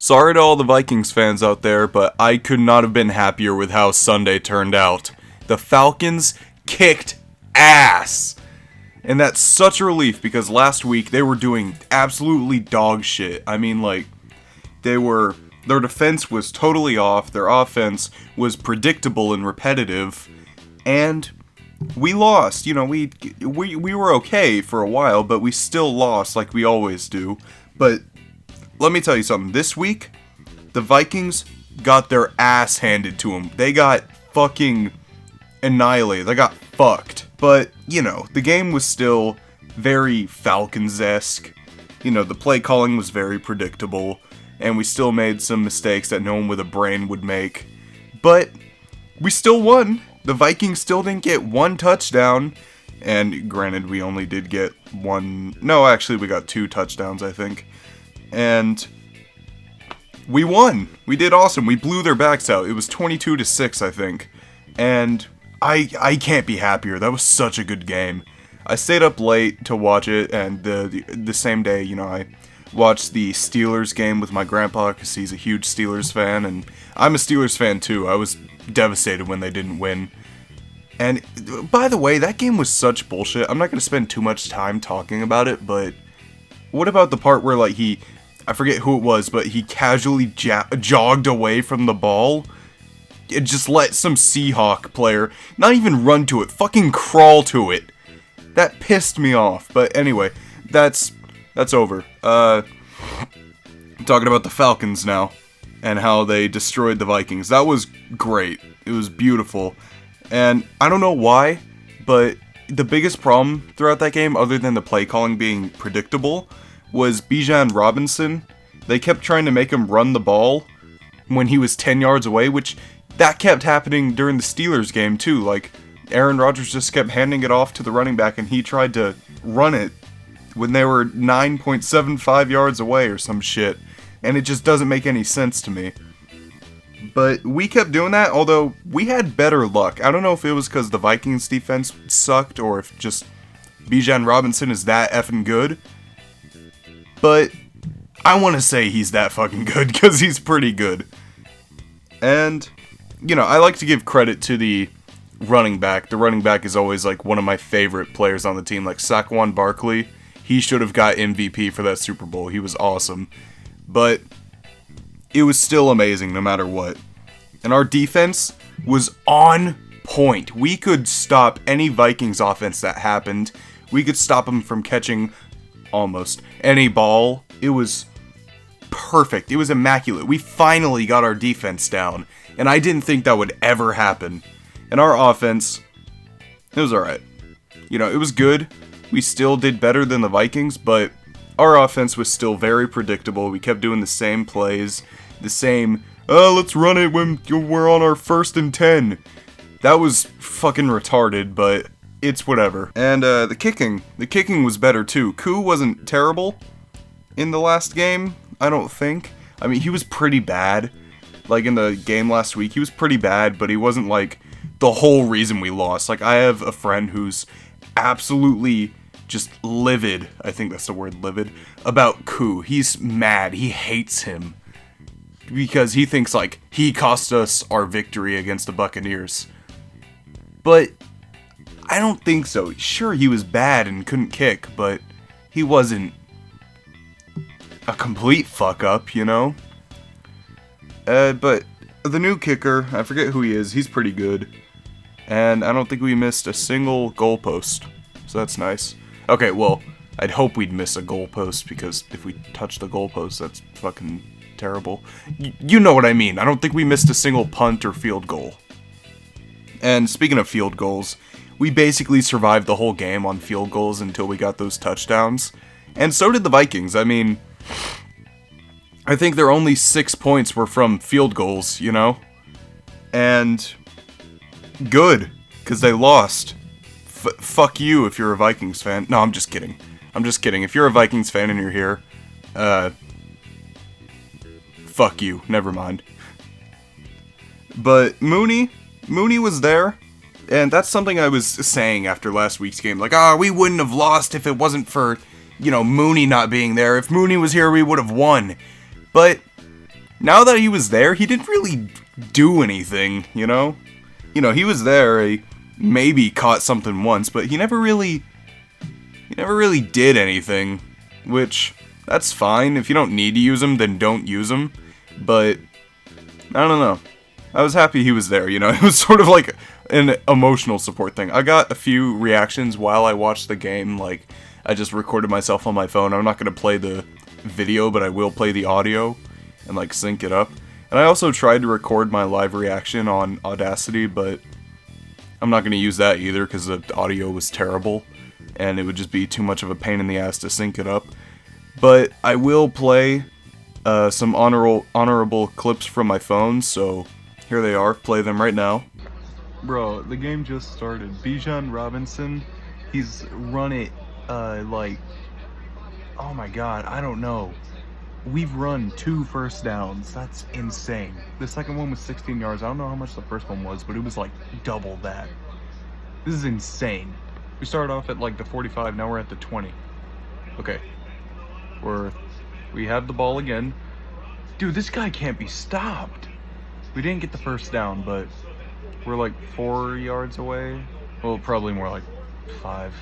Sorry to all the Vikings fans out there, but I could not have been happier with how Sunday turned out. The Falcons kicked ass! And that's such a relief because last week they were doing absolutely dog shit. I mean, like, their defense was totally off, their offense was predictable and repetitive, and we lost. You know, we were okay for a while, but we still lost like we always do. But let me tell you something. This week, the Vikings got their ass handed to them. They got fucking annihilated. They got fucked. But, you know, the game was still very Falcons-esque. You know, the play calling was very predictable, and we still made some mistakes that no one with a brain would make. But we still won. The Vikings still didn't get one touchdown. And granted, we only did get one. No, actually, we got 2 touchdowns, I think. And we won. We did awesome. We blew their backs out. It was 22-6, I think. And I can't be happier. That was such a good game. I stayed up late to watch it, and the same day, you know, I watched the Steelers game with my grandpa because he's a huge Steelers fan, and I'm a Steelers fan too. I was devastated when they didn't win. And by the way, that game was such bullshit. I'm not going to spend too much time talking about it, but what about the part where, like, I forget who it was, but he casually jogged away from the ball? It just let some Seahawk player not even run to it, fucking crawl to it. That pissed me off. But anyway, that's over. I'm talking about the Falcons now and how they destroyed the Vikings. That was great. It was beautiful. And I don't know why, but the biggest problem throughout that game, other than the play calling being predictable, was Bijan Robinson. They kept trying to make him run the ball when he was 10 yards away, which that kept happening during the Steelers game too. Like, Aaron Rodgers just kept handing it off to the running back and he tried to run it when they were 9.75 yards away or some shit. And it just doesn't make any sense to me. But we kept doing that, although we had better luck. I don't know if it was because the Vikings defense sucked or if just Bijan Robinson is that effing good. But I want to say he's that fucking good because he's pretty good. And, you know, I like to give credit to the running back. The running back is always, like, one of my favorite players on the team. Like, Saquon Barkley, he should have got MVP for that Super Bowl. He was awesome. But it was still amazing no matter what. And our defense was on point. We could stop any Vikings offense that happened. We could stop them from catching almost any ball. It was perfect. It was immaculate. We finally got our defense down. And I didn't think that would ever happen. And our offense, it was alright. You know, it was good. We still did better than the Vikings, but our offense was still very predictable. We kept doing the same plays, the same, let's run it when we're on our 1st and 10. That was fucking retarded, but it's whatever. And the kicking was better too. Koo wasn't terrible in the last game, I don't think. I mean, he was pretty bad. Like, in the game last week, he was pretty bad, but he wasn't, like, the whole reason we lost. Like, I have a friend who's absolutely just livid, I think that's the word, livid, about Koo. He's mad. He hates him. Because he thinks, like, he cost us our victory against the Buccaneers. But I don't think so. Sure, he was bad and couldn't kick, but he wasn't a complete fuck-up, you know? But the new kicker, I forget who he is, he's pretty good. And I don't think we missed a single goalpost, so that's nice. Okay, well, I'd hope we'd miss a goalpost, because if we touch the goalpost, that's fucking terrible. You know what I mean. I don't think we missed a single punt or field goal. And speaking of field goals, we basically survived the whole game on field goals until we got those touchdowns. And so did the Vikings. I mean, I think their only 6 points were from field goals, you know? And good, because they lost. Fuck you if you're a Vikings fan. No, I'm just kidding. If you're a Vikings fan and you're here, fuck you. Never mind. But Mooney was there, and that's something I was saying after last week's game. Like, we wouldn't have lost if it wasn't for, you know, Mooney not being there. If Mooney was here, we would have won. But now that he was there, he didn't really do anything, you know? You know, he was there, he maybe caught something once, but he never really did anything, which, that's fine. If you don't need to use him, then don't use him, but, I don't know. I was happy he was there, you know? It was sort of like an emotional support thing. I got a few reactions while I watched the game, like, I just recorded myself on my phone. I'm not going to play the video, but I will play the audio and, like, sync it up. And I also tried to record my live reaction on Audacity, but I'm not going to use that either because the audio was terrible, and it would just be too much of a pain in the ass to sync it up. But I will play some honorable clips from my phone, so here they are. Play them right now. Bro, the game just started. Bijan Robinson, he's run it, like, oh my god, I don't know. We've run 2 first downs. That's insane. The second one was 16 yards. I don't know how much the first one was, but it was like double that. This is insane. We started off at like the 45, now we're at the 20. Okay. We have the ball again. Dude, this guy can't be stopped. We didn't get the first down, but we're like 4 yards away. Well, probably more like 5.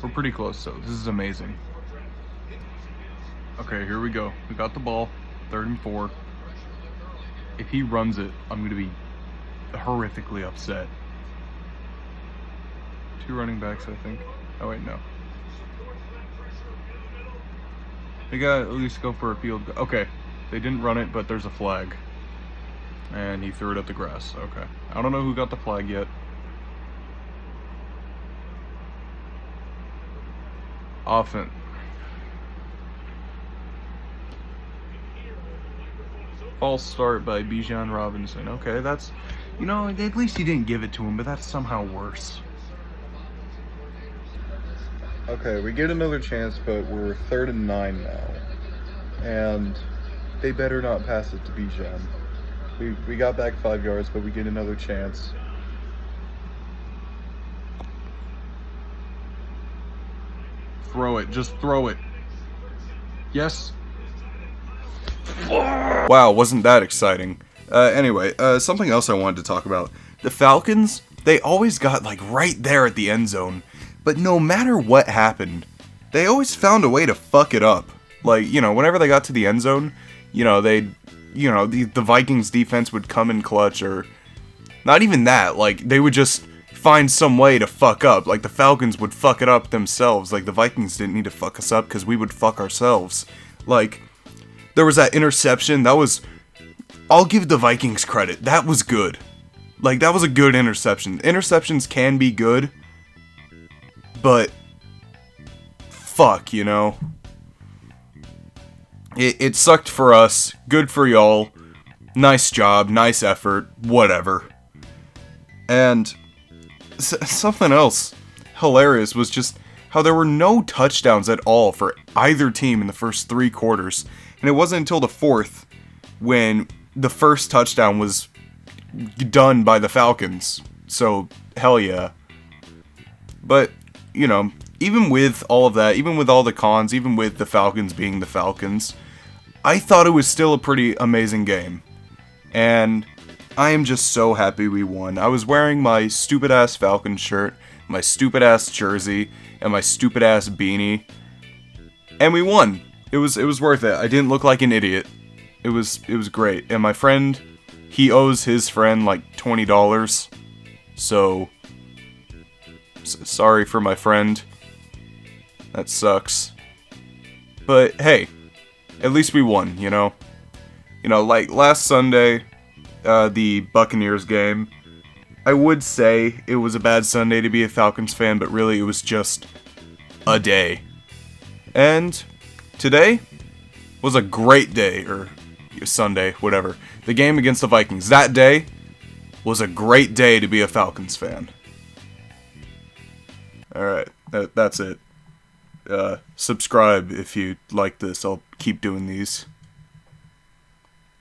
We're pretty close, so this is amazing. Okay, here we go. We got the ball. 3rd and 4. If he runs it, I'm going to be horrifically upset. 2 running backs, I think. Oh, wait, no. They got to at least go for a field goal. Okay, they didn't run it, but there's a flag. And he threw it at the grass. Okay. I don't know who got the flag yet. Offense. False start by Bijan Robinson. Okay, that's, you know, at least he didn't give it to him, but that's somehow worse. Okay, we get another chance, but we're 3rd and 9 now. And they better not pass it to Bijan. We got back 5 yards, but we get another chance. Throw it, just throw it. Yes. Wow, wasn't that exciting. Anyway, something else I wanted to talk about. The Falcons, they always got, like, right there at the end zone. But no matter what happened, they always found a way to fuck it up. Like, you know, whenever they got to the end zone, you know, the Vikings defense would come in clutch, or not even that, like, they would just find some way to fuck up. Like, the Falcons would fuck it up themselves. Like, the Vikings didn't need to fuck us up because we would fuck ourselves. Like, there was that interception, that was, I'll give the Vikings credit, that was good. Like, that was a good interception. Interceptions can be good, but fuck, you know? It sucked for us, good for y'all, nice job, nice effort, whatever. And something else hilarious was just how there were no touchdowns at all for either team in the first 3 quarters. And it wasn't until the 4th when the first touchdown was done by the Falcons. So, hell yeah. But, you know, even with all of that, even with all the cons, even with the Falcons being the Falcons, I thought it was still a pretty amazing game. And I am just so happy we won. I was wearing my stupid-ass Falcons shirt, my stupid-ass jersey, and my stupid-ass beanie. And we won. It was worth it. I didn't look like an idiot. It was great. And my friend, he owes his friend like $20. So sorry for my friend. That sucks. But hey, at least we won, you know? You know, like last Sunday, the Buccaneers game, I would say it was a bad Sunday to be a Falcons fan, but really it was just a day. And today was a great day, or Sunday, whatever. The game against the Vikings, that day was a great day to be a Falcons fan. Alright, that's it. Subscribe if you like this. I'll keep doing these.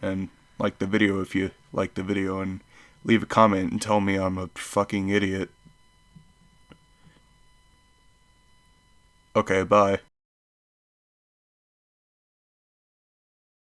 And like the video if you like the video, and leave a comment and tell me I'm a fucking idiot. Okay, bye.